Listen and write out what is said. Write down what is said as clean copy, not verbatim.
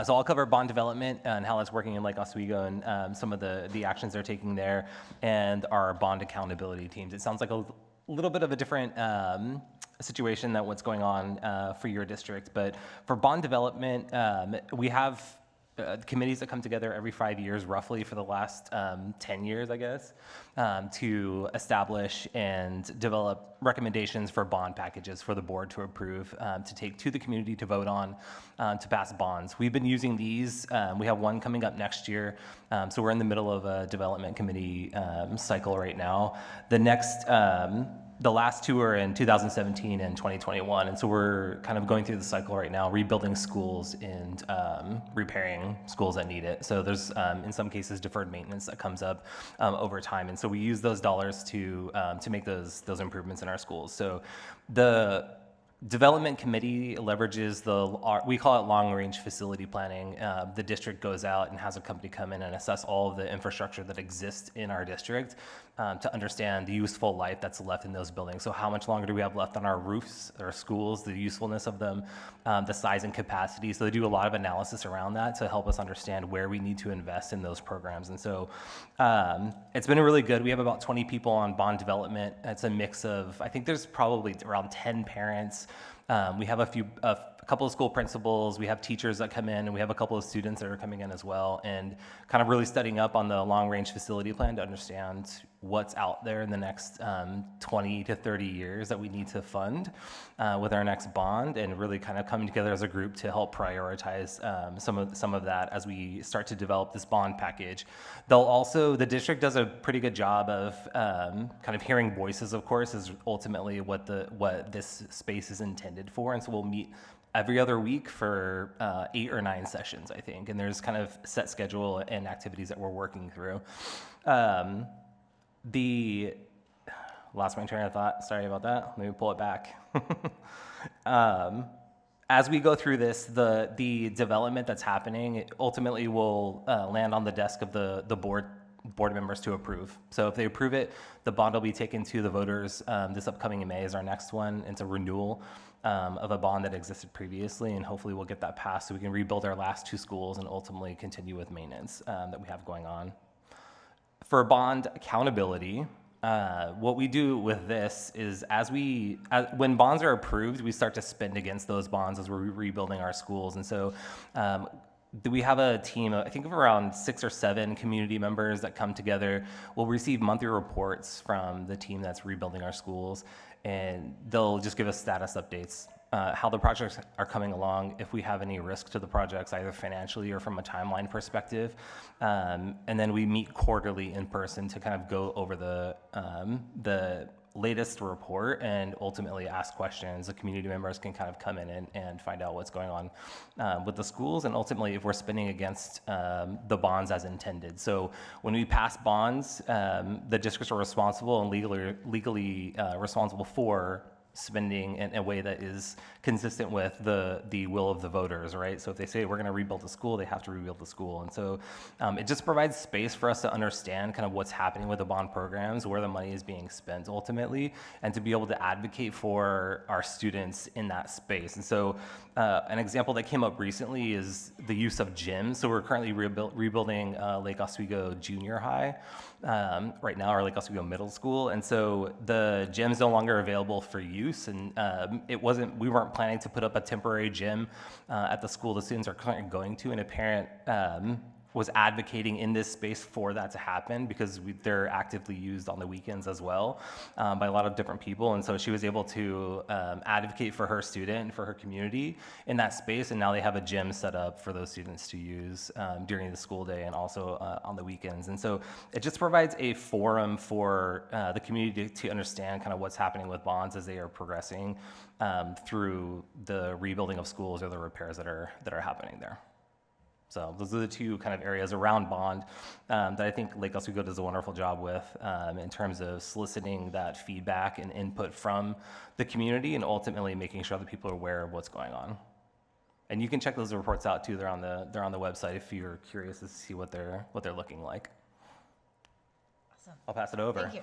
So I'll cover bond development and how that's working in Lake Oswego and some of the actions they're taking there and our bond accountability teams. It sounds like a little bit of a different situation than what's going on for your district, but for bond development, we have committees that come together every 5 years, roughly for the last 10 years, I guess, to establish and develop recommendations for bond packages for the board to approve, to take to the community to vote on, to pass bonds. We've been using these. We have one coming up next year. So we're in the middle of a development committee cycle right now. The last two are in 2017 and 2021, and so we're kind of going through the cycle right now, rebuilding schools and repairing schools that need it. So there's, in some cases, deferred maintenance that comes up over time, and so we use those dollars to make those improvements in our schools. So the development committee leverages we call it long-range facility planning. The district goes out and has a company come in and assess all of the infrastructure that exists in our district to understand the useful life that's left in those buildings. So how much longer do we have left on our roofs, our schools, the usefulness of them, the size and capacity. So they do a lot of analysis around that to help us understand where we need to invest in those programs. And so it's been really good. We have about 20 people on bond development. It's a mix of, I think there's probably around 10 parents. We have a couple of school principals, we have teachers that come in, and we have a couple of students that are coming in as well, and kind of really studying up on the long-range facility plan to understand what's out there in the next 20 to 30 years that we need to fund with our next bond, and really kind of coming together as a group to help prioritize some of that as we start to develop this bond package. The district does a pretty good job of kind of hearing voices, of course, is ultimately what this space is intended for, and so we'll meet every other week for 8 or 9 sessions, I think, and there's kind of set schedule and activities that we're working through. Lost my train of thought. Sorry about that. Let me pull it back. As we go through this, the development that's happening, it ultimately will land on the desk of the board members to approve. So if they approve it, the bond will be taken to the voters. This upcoming May is our next one. It's a renewal of a bond that existed previously, and hopefully we'll get that passed so we can rebuild our last 2 schools and ultimately continue with maintenance that we have going on. For bond accountability, what we do with this is when bonds are approved, we start to spend against those bonds as we're rebuilding our schools. And so we have a team, I think of around 6 or 7 community members that come together. We'll receive monthly reports from the team that's rebuilding our schools, and they'll just give us status updates, how the projects are coming along, if we have any risk to the projects, either financially or from a timeline perspective. And then we meet quarterly in person to kind of go over the latest report and ultimately ask questions. The community members can kind of come in and find out what's going on with the schools, and ultimately if we're spending against the bonds as intended. So when we pass bonds, the districts are responsible and legally responsible for spending in a way that is consistent with the will of the voters, right? So if they say we're going to rebuild the school, they have to rebuild the school. And so it just provides space for us to understand kind of what's happening with the bond programs, where the money is being spent ultimately, and to be able to advocate for our students in that space. And so an example that came up recently is the use of gyms. So we're currently rebuilding Lake Oswego Junior High right now, or Lake Oswego Middle School. And so the gym's no longer available for use, and we weren't planning to put up a temporary gym at the school the students are currently going to, and a parent was advocating in this space for that to happen because they're actively used on the weekends as well by a lot of different people. And so she was able to advocate for her student and for her community in that space, and now they have a gym set up for those students to use during the school day and also on the weekends. And so it just provides a forum for the community to understand kind of what's happening with bonds as they are progressing through the rebuilding of schools or the repairs that are happening there. So those are the 2 kind of areas around bond that I think Lake Oswego does a wonderful job with in terms of soliciting that feedback and input from the community, and ultimately making sure that people are aware of what's going on. And you can check those reports out too. They're on the website if you're curious to see what they're looking like. Awesome. I'll pass it over. Thank you.